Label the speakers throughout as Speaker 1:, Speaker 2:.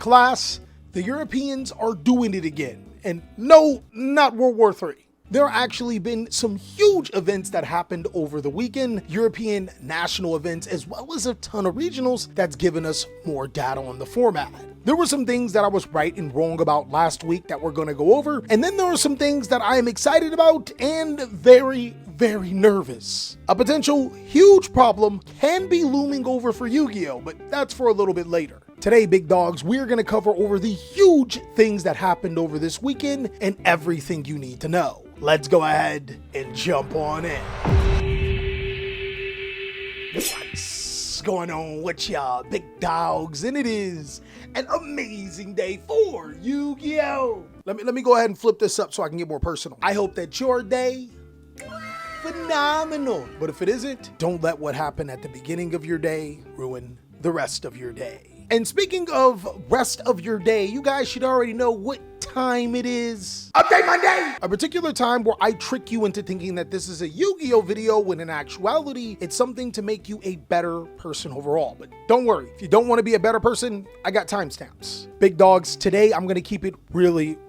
Speaker 1: Class, the Europeans are doing it again. And no, not World War III. There have actually been some huge events that happened over the weekend, European national events, as well as a ton of regionals that's given us more data on the format. There were some things that I was right and wrong about last week that we're going to go over, and then there were some things that I am excited about and very nervous. A potential huge problem can be looming over for Yu-Gi-Oh, but that's for a little bit later. Today, big dogs, we're going to cover over the huge things that happened over this weekend and everything you need to know. Let's go ahead and jump on in. What's going on with y'all, big dogs? And it is an amazing day for Yu-Gi-Oh! Let me go ahead and flip this up so I can get more personal. I hope that your day phenomenal. But if it isn't, don't let what happened at the beginning of your day ruin the rest of your day. And speaking of rest of your day, you guys should already know what time it is. Update Monday! A particular time where I trick you into thinking that this is a Yu-Gi-Oh video when in actuality, it's something to make you a better person overall. But don't worry, if you don't want to be a better person, I got timestamps. Big dogs, today I'm going to keep it really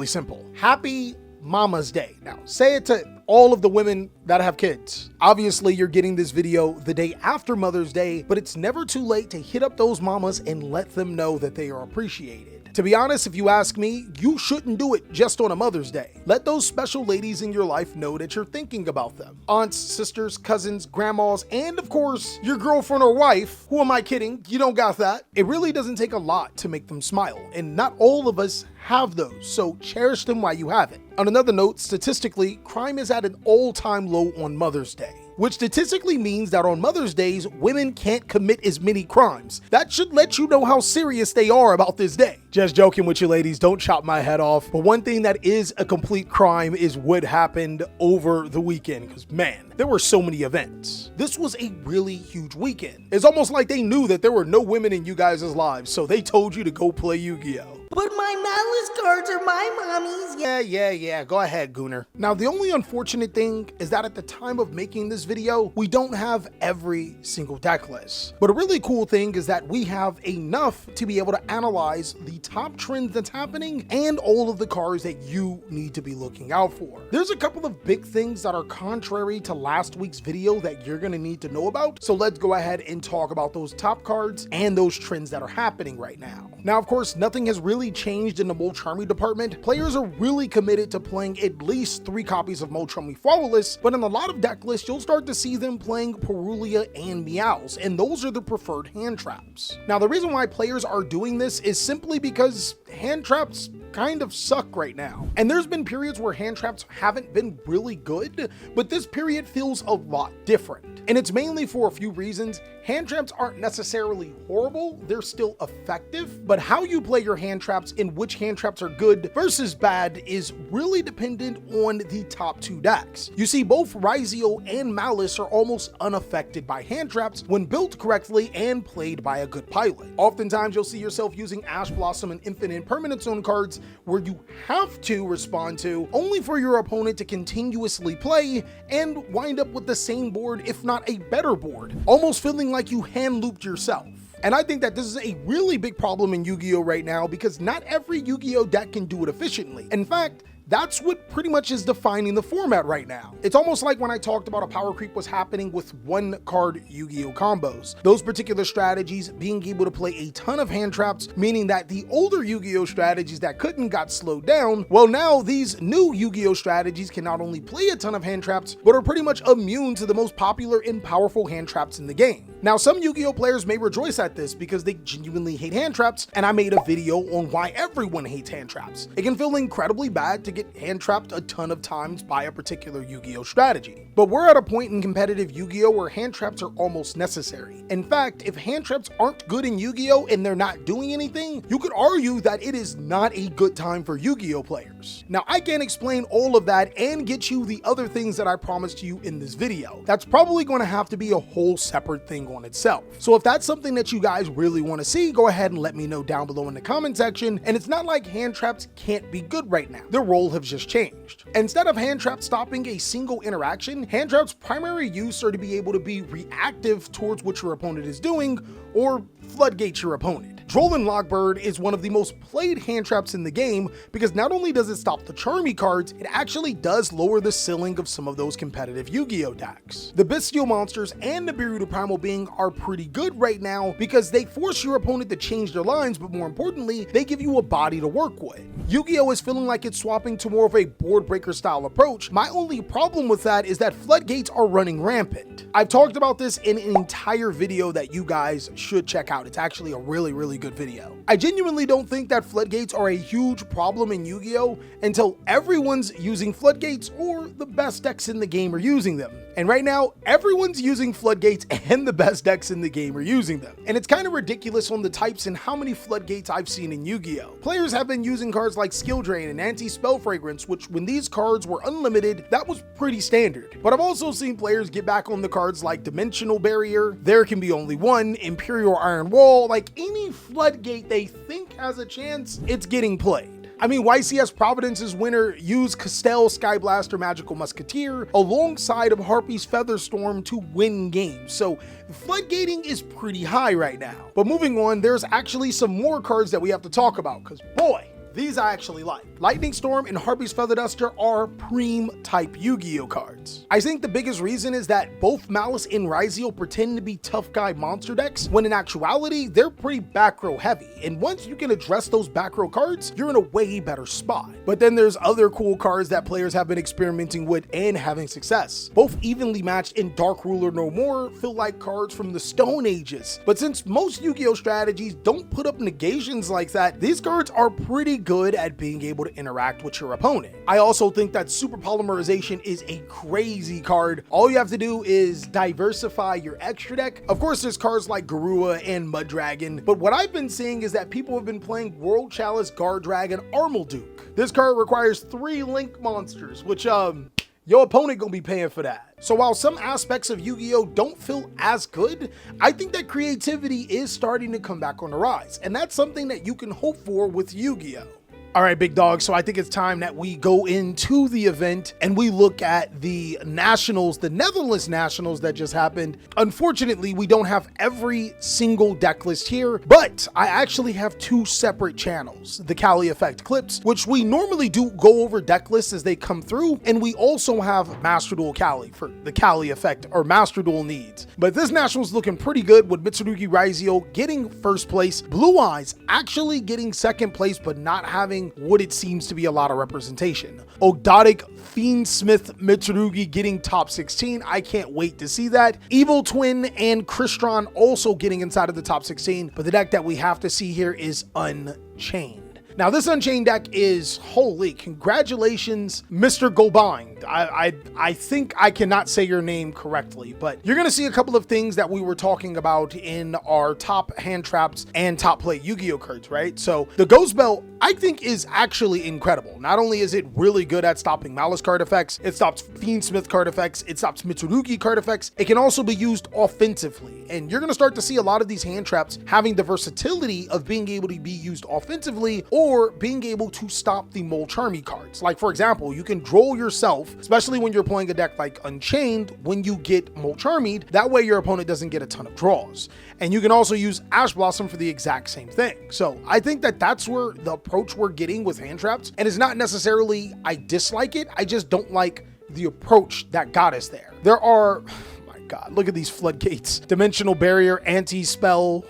Speaker 1: simple. Happy Mama's Day. Now, say it to all of the women that have kids. Obviously, you're getting this video the day after Mother's Day, but it's never too late to hit up those mamas and let them know that they are appreciated. To be honest, if you ask me, you shouldn't do it just on a Mother's Day. Let those special ladies in your life know that you're thinking about them. Aunts, sisters, cousins, grandmas, and of course, your girlfriend or wife. Who am I kidding? You don't got that. It really doesn't take a lot to make them smile, and not all of us have those, so cherish them while you have it. On another note, statistically, crime is at an all-time low on Mother's Day, which statistically means that on Mother's Days, women can't commit as many crimes. That should let you know how serious they are about this day. Just joking with you ladies, don't chop my head off. But one thing that is a complete crime is what happened over the weekend, because man, there were so many events. This was a really huge weekend. It's almost like they knew that there were no women in you guys' lives, so they told you to go play Yu-Gi-Oh!
Speaker 2: But my malice cards are my mommy's.
Speaker 1: Yeah, go ahead, Gooner. Now, the only unfortunate thing is that at the time of making this video, we don't have every single deck list. But a really cool thing is that we have enough to be able to analyze the top trends that's happening and all of the cards that you need to be looking out for. There's a couple of big things that are contrary to last week's video that you're gonna need to know about. So let's go ahead and talk about those top cards and those trends that are happening right now. Now, of course, nothing has really changed in the Molchami department. Players are really committed to playing at least 3 copies of Molchami Flawless, but in a lot of deck lists, you'll start to see them playing Perulia and Meows, and those are the preferred hand traps. Now, the reason why players are doing this is simply because hand traps kind of suck right now. And there's been periods where hand traps haven't been really good, but this period feels a lot different. And it's mainly for a few reasons. Hand traps aren't necessarily horrible, they're still effective, but how you play your hand traps and which hand traps are good versus bad is really dependent on the top 2 decks. You see, both Yugioh and Malice are almost unaffected by hand traps when built correctly and played by a good pilot. Oftentimes, you'll see yourself using Ash Blossom and Infinite Permanent Zone cards where you have to respond to, only for your opponent to continuously play and wind up with the same board, if not a better board, almost feeling like you hand looped yourself. And I think that this is a really big problem in Yu-Gi-Oh right now because not every Yu-Gi-Oh deck can do it efficiently. In fact, that's what pretty much is defining the format right now. It's almost like when I talked about a power creep was happening with 1-card Yu-Gi-Oh combos. Those particular strategies being able to play a ton of hand traps, meaning that the older Yu-Gi-Oh strategies that couldn't got slowed down. Well, now these new Yu-Gi-Oh strategies can not only play a ton of hand traps, but are pretty much immune to the most popular and powerful hand traps in the game. Now, some Yu-Gi-Oh players may rejoice at this because they genuinely hate hand traps, and I made a video on why everyone hates hand traps. It can feel incredibly bad to get hand trapped a ton of times by a particular Yu-Gi-Oh strategy. But we're at a point in competitive Yu-Gi-Oh where hand traps are almost necessary. In fact, if hand traps aren't good in Yu-Gi-Oh and they're not doing anything, you could argue that it is not a good time for Yu-Gi-Oh players. Now, I can't explain all of that and get you the other things that I promised you in this video. That's probably going to have to be a whole separate thing on itself. So if that's something that you guys really want to see, go ahead and let me know down below in the comment section. And it's not like hand traps can't be good right now. Their role has just changed. Instead of hand traps stopping a single interaction, hand traps' primary use are to be able to be reactive towards what your opponent is doing or floodgate your opponent. Droll and Lockbird is one of the most played hand traps in the game because not only does it stop the Charmy cards, it actually does lower the ceiling of some of those competitive Yu-Gi-Oh decks. The Bestial Monsters and the Nibiru Primal Being are pretty good right now because they force your opponent to change their lines, but more importantly, they give you a body to work with. Yu-Gi-Oh is feeling like it's swapping to more of a board breaker style approach. My only problem with that is that floodgates are running rampant. I've talked about this in an entire video that you guys should check out. It's actually a really good video. I genuinely don't think that floodgates are a huge problem in Yu-Gi-Oh until everyone's using floodgates or the best decks in the game are using them. And right now, everyone's using floodgates and the best decks in the game are using them. And it's kind of ridiculous on the types and how many floodgates I've seen in Yu-Gi-Oh. Players have been using cards like Skill Drain and Anti-Spell Fragrance, which when these cards were unlimited, that was pretty standard. But I've also seen players get back on the cards like Dimensional Barrier, There Can Be Only One, Imperial Iron Wall, like any floodgate they think has a chance, it's getting played. I mean, YCS Providence's winner used Castell Skyblaster Magical Musketeer alongside of Harpy's Featherstorm to win games, so floodgating is pretty high right now. But moving on, there's actually some more cards that we have to talk about, because boy, these I actually like. Lightning Storm and Harpy's Feather Duster are Preem type Yu-Gi-Oh cards. I think the biggest reason is that both Malice and Ryzeo pretend to be tough guy monster decks, when in actuality, they're pretty back row heavy. And once you can address those back row cards, you're in a way better spot. But then there's other cool cards that players have been experimenting with and having success. Both Evenly Matched and Dark Ruler No More feel like cards from the Stone Ages. But since most Yu-Gi-Oh strategies don't put up negations like that, these cards are pretty good at being able to interact with your opponent. I also think that Super Polymerization is a crazy card. All you have to do is diversify your extra deck. Of course, there's cards like Garua and Mud Dragon, but what I've been seeing is that people have been playing World Chalice, Guard Dragon, Armalduke. This card requires 3 Link monsters, which your opponent gonna be paying for that. So while some aspects of Yu-Gi-Oh don't feel as good, I think that creativity is starting to come back on the rise, and that's something that you can hope for with Yu-Gi-Oh. All right, big dog, so I think it's time that we go into the event and we look at the nationals, the Netherlands nationals that just happened. Unfortunately, we don't have every single deck list here, but I actually have 2 separate channels, TheCaliEffect clips, which we normally do go over deck lists as they come through, and we also have Master Duel Cali for the TheCaliEffect or Master Duel needs. But this national's looking pretty good with Mitsurugi Ryzeo getting first place, Blue Eyes actually getting second place, but not having what it seems to be a lot of representation. Ogdotic Fiendsmith Mitsurugi getting top 16. I can't wait to see that. Evil Twin and Crystron also getting inside of the top 16, but the deck that we have to see here is Unchained. Now, this Unchained deck is, holy, congratulations, Mr. Gobind. I think I cannot say your name correctly, but you're gonna see a couple of things that we were talking about in our top hand traps and top play Yu-Gi-Oh cards, right? So the Ghost Belt, I think, is actually incredible. Not only is it really good at stopping Malice card effects, it stops Fiendsmith card effects, it stops Mitsurugi card effects, it can also be used offensively. And you're gonna start to see a lot of these hand traps having the versatility of being able to be used offensively or being able to stop the Mole Charmy cards. Like, for example, you can droll yourself, especially when you're playing a deck like Unchained, when you get Mole Charmied, that way your opponent doesn't get a ton of draws. And you can also use Ash Blossom for the exact same thing. So I think that that's where the approach we're getting with hand traps, and it's not necessarily I dislike it, I just don't like the approach that got us there. There are, God, look at these floodgates. Dimensional Barrier, Anti-Spell,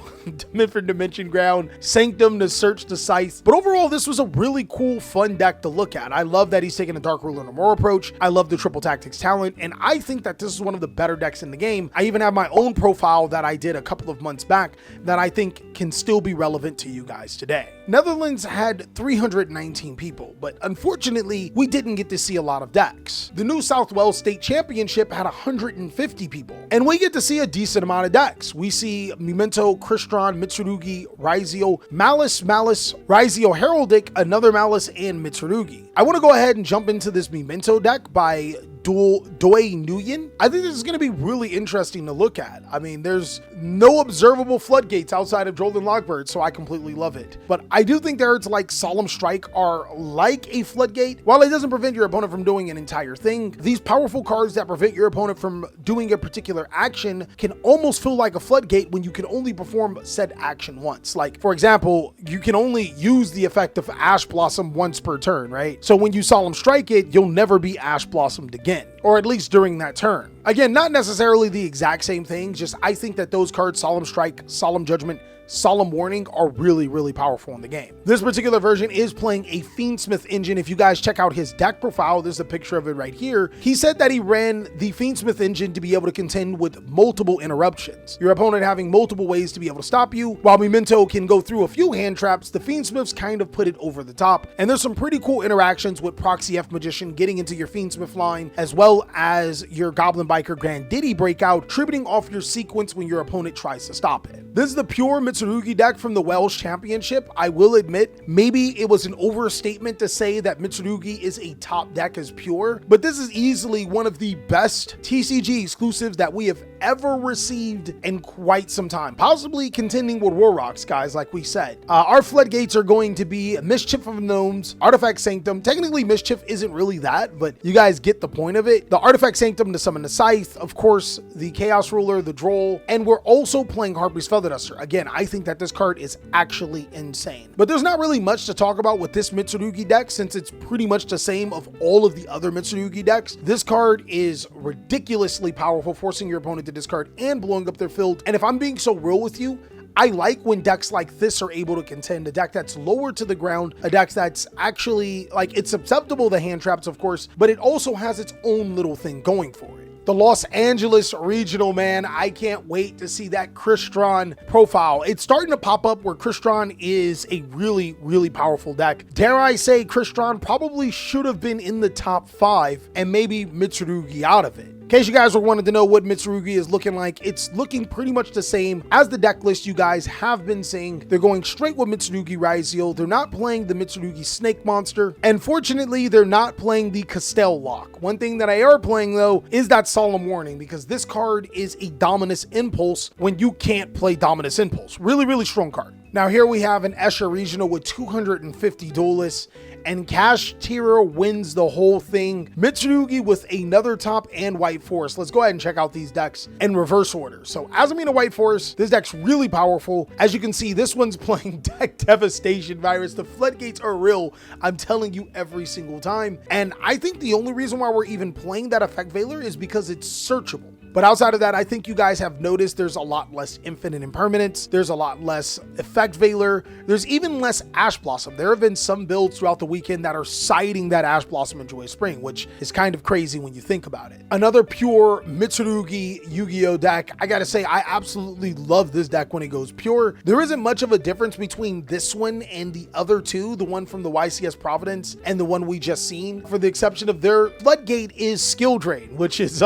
Speaker 1: different Dimension Ground, Sanctum to search the Scythe. But overall, this was a really cool, fun deck to look at. I love that he's taking a Dark Ruler No More approach. I love the Triple Tactics talent, and I think that this is one of the better decks in the game. I even have my own profile that I did a couple of months back that I think can still be relevant to you guys today. Netherlands had 319 people, but unfortunately, we didn't get to see a lot of decks. The New South Wales State Championship had 150 people, and we get to see a decent amount of decks. We see Memento, Crystron, Mitsurugi, Ryzeo, Malice, Ryzeo Heraldic, another Malice, and Mitsurugi. I want to go ahead and jump into this Memento deck by Doi Nguyen. I think this is going to be really interesting to look at. I mean, there's no observable floodgates outside of Droll and Lockbird, so I completely love it. But I do think cards like Solemn Strike are like a floodgate. While it doesn't prevent your opponent from doing an entire thing, these powerful cards that prevent your opponent from doing a particular action can almost feel like a floodgate when you can only perform said action once. Like, for example, you can only use the effect of Ash Blossom once per turn, right? So when you Solemn Strike it, you'll never be Ash Blossomed again, or at least during that turn. Again, not necessarily the exact same thing, just I think that those cards, Solemn Strike, Solemn Judgment, Solemn Warning, are really, really powerful in the game. This particular version is playing a Fiendsmith engine. If you guys check out his deck profile, there's a picture of it right here. He said that he ran the Fiendsmith engine to be able to contend with multiple interruptions, your opponent having multiple ways to be able to stop you. While Memento can go through a few hand traps, the Fiendsmiths kind of put it over the top. And there's some pretty cool interactions with Proxy F Magician getting into your Fiendsmith line, as well as your Goblin Biker Grandiddity breakout, tributing off your sequence when your opponent tries to stop it. This is the pure Mitsurugi deck from the Welsh Championship. I will admit, maybe it was an overstatement to say that Mitsurugi is a top deck as pure, but this is easily one of the best TCG exclusives that we have ever received in quite some time, possibly contending with War Rocks, guys, like we said. Our floodgates are going to be Mischief of the Gnomes, Artifact Sanctum. Technically, Mischief isn't really that, but you guys get the point of it. The Artifact Sanctum to summon the Scythe, of course, the Chaos Ruler, the Droll, and we're also playing Harpy's Feather Duster. Again, I think that this card is actually insane. But there's not really much to talk about with this Mitsurugi deck since it's pretty much the same of all of the other Mitsurugi decks. This card is ridiculously powerful, forcing your opponent to discard and blowing up their field. And if I'm being so real with you, I like when decks like this are able to contend, a deck that's lower to the ground, a deck that's actually, like, it's susceptible to hand traps, of course, but it also has its own little thing going for it. The Los Angeles Regional, man, I can't wait to see that Crystron profile. It's starting to pop up where Crystron is a really, really powerful deck. Dare I say Crystron probably should have been in the top 5 and maybe Mitsurugi out of it. In case you guys were wanting to know what Mitsurugi is looking like, it's looking pretty much the same as the deck list you guys have been seeing. They're going straight with Mitsurugi Raizio. They're not playing the Mitsurugi Snake Monster. And fortunately, they're not playing the Castell Lock. One thing that I are playing, though, is that Solemn Warning, because this card is a Dominus Impulse when you can't play Dominus Impulse. Really, really strong card. Now here we have an Escher Regional with 250 duelists, and Kashtira wins the whole thing. Mitsurugi with another top and white forest. Let's go ahead and check out these decks in reverse order. So Azumina White Forest, this deck's really powerful. As you can see, this one's playing Deck Devastation Virus. The floodgates are real, I'm telling you every single time. And I think the only reason why we're even playing that Effect Veiler is because it's searchable. But outside of that, I think you guys have noticed there's a lot less Infinite Impermanence. There's a lot less Effect Veiler. There's even less Ash Blossom. There have been some builds throughout the weekend that are citing that Ash Blossom and Joyous Spring, which is kind of crazy when you think about it. Another pure Mitsurugi Yu-Gi-Oh deck. I gotta say, I absolutely love this deck when it goes pure. There isn't much of a difference between this one and the other two, the one from the YCS Providence and the one we just seen, for the exception of their floodgate is Skill Drain, which is,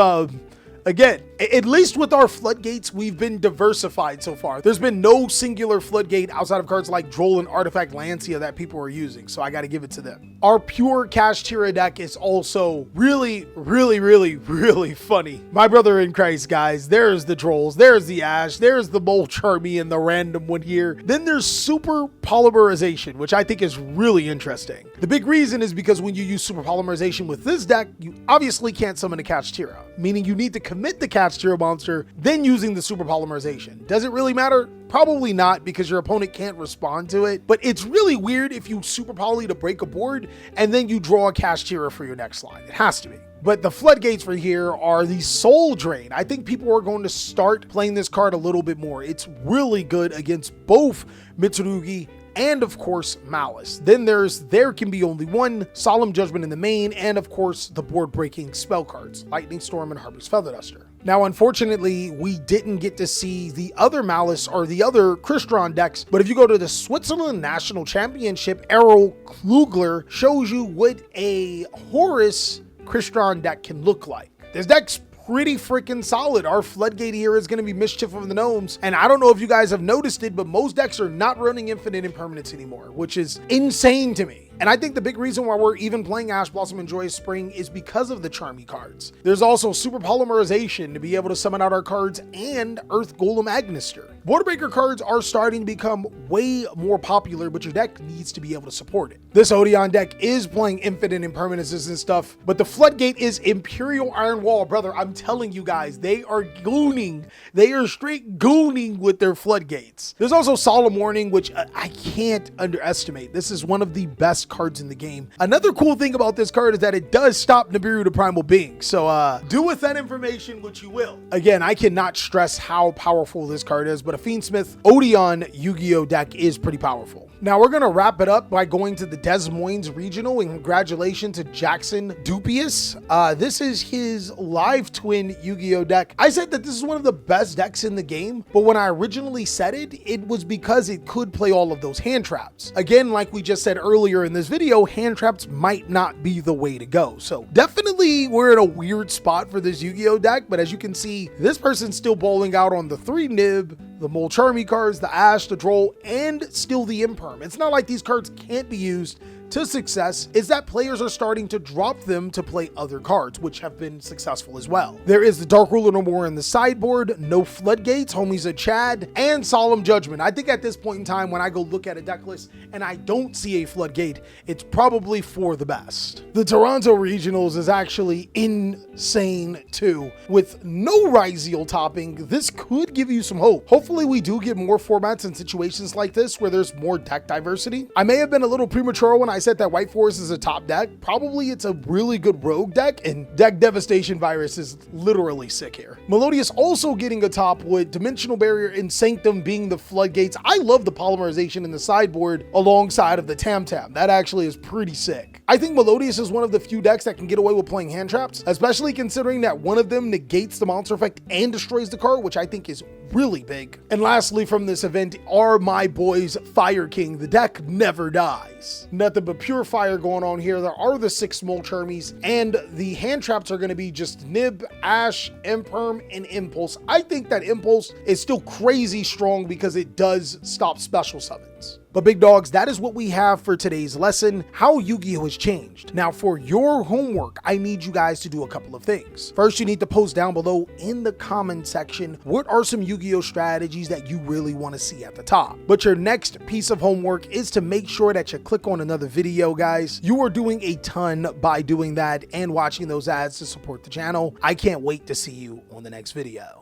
Speaker 1: again, at least with our floodgates, we've been diversified so far. There's been no singular floodgate outside of cards like Droll and Artifact Lancia that people are using, so I got to give it to them. Our pure Kashtira deck is also really, really, really, really funny. My brother in Christ, guys, there's the Drolls, there's the Ash, there's the Molcharmy and the random one here. Then there's Super Polymerization, which I think is really interesting. The big reason is because when you use Super Polymerization with this deck, you obviously can't summon a Kashtira, meaning you need to commit the Kashtira monster, then using the Super Polymerization. Does it really matter? Probably not, because your opponent can't respond to it, but it's really weird if you Super Poly to break a board and then you draw a Kashtira for your next line. It has to be. But the floodgates for here are the Soul Drain. I think people are going to start playing this card a little bit more. It's really good against both Mitsurugi and of course Malice. Then there can be only one, Solemn Judgment in the main, and of course the board breaking spell cards, Lightning Storm and Harpy's Feather Duster. Now, unfortunately, we didn't get to see the other Malice or the other Crystron decks, but if you go to the Switzerland National Championship, Errol Klugler shows you what a Horus Crystron deck can look like. This deck's pretty freaking solid. Our floodgate here is going to be Mischief of the Gnomes, and I don't know if you guys have noticed it, but most decks are not running Infinite Impermanence anymore, which is insane to me. And I think the big reason why we're even playing Ash Blossom and Joyous Spring is because of the Charmy cards. There's also Super Polymerization to be able to summon out our cards and Earth Golem Agnister. Border Breaker cards are starting to become way more popular, but your deck needs to be able to support it. This Odeon deck is playing Infinite Impermanences and stuff, but the Floodgate is Imperial Iron Wall. Brother, I'm telling you guys, they are gooning. They are straight gooning with their Floodgates. There's also Solemn Warning, which I can't underestimate. This is one of the best cards in the game. Another cool thing about this card is that it does stop Nibiru the Primal Being. So do with that information what you will. Again, I cannot stress how powerful this card is, but a Fiendsmith Odeon Yu-Gi-Oh deck is pretty powerful. Now we're gonna wrap it up by going to the Des Moines Regional, and congratulations to Jackson Dupius. This is his live twin Yu-Gi-Oh deck. I said that this is one of the best decks in the game, but when I originally said it, it was because it could play all of those hand traps. Again, like we just said earlier in this video, hand traps might not be the way to go. So definitely we're in a weird spot for this Yu-Gi-Oh deck, but as you can see, this person's still bowling out on the 3 Nib, the Mole Charmy cards, the Ash, the Droll, and still the Imperm. It's not like these cards can't be used to success, is that players are starting to drop them to play other cards, which have been successful as well. There is the Dark Ruler No More in the sideboard, no Floodgates, Homies of Chad, and Solemn Judgment. I think at this point in time, when I go look at a deck list and I don't see a Floodgate, it's probably for the best. The Toronto Regionals is actually insane too. With no Ryzeal topping, this could give you some hope. Hopefully we do get more formats and situations like this where there's more deck diversity. I may have been a little premature when I said that White Forest is a top deck. Probably it's a really good rogue deck, and Deck Devastation Virus is literally sick here. Melodious also getting a top with Dimensional Barrier and Sanctum being the Floodgates. I love the polymerization in the sideboard alongside of the Tam Tam. That actually is pretty sick. I think Melodious is one of the few decks that can get away with playing hand traps, especially considering that one of them negates the monster effect and destroys the card, which I think is really big. And lastly from this event are my boys Fire King. The deck never dies. Nothing but pure fire going on here. There are the 6 Mole Charmies, and the hand traps are going to be just Nib, Ash, Imperm, and Impulse. I think that Impulse is still crazy strong because it does stop special summons. But big dogs, that is what we have for today's lesson, how Yu-Gi-Oh has changed. Now for your homework, I need you guys to do a couple of things. First, you need to post down below in the comment section, what are some Yu-Gi-Oh strategies that you really want to see at the top. But your next piece of homework is to make sure that you click on another video, guys. You are doing a ton by doing that and watching those ads to support the channel. I can't wait to see you on the next video.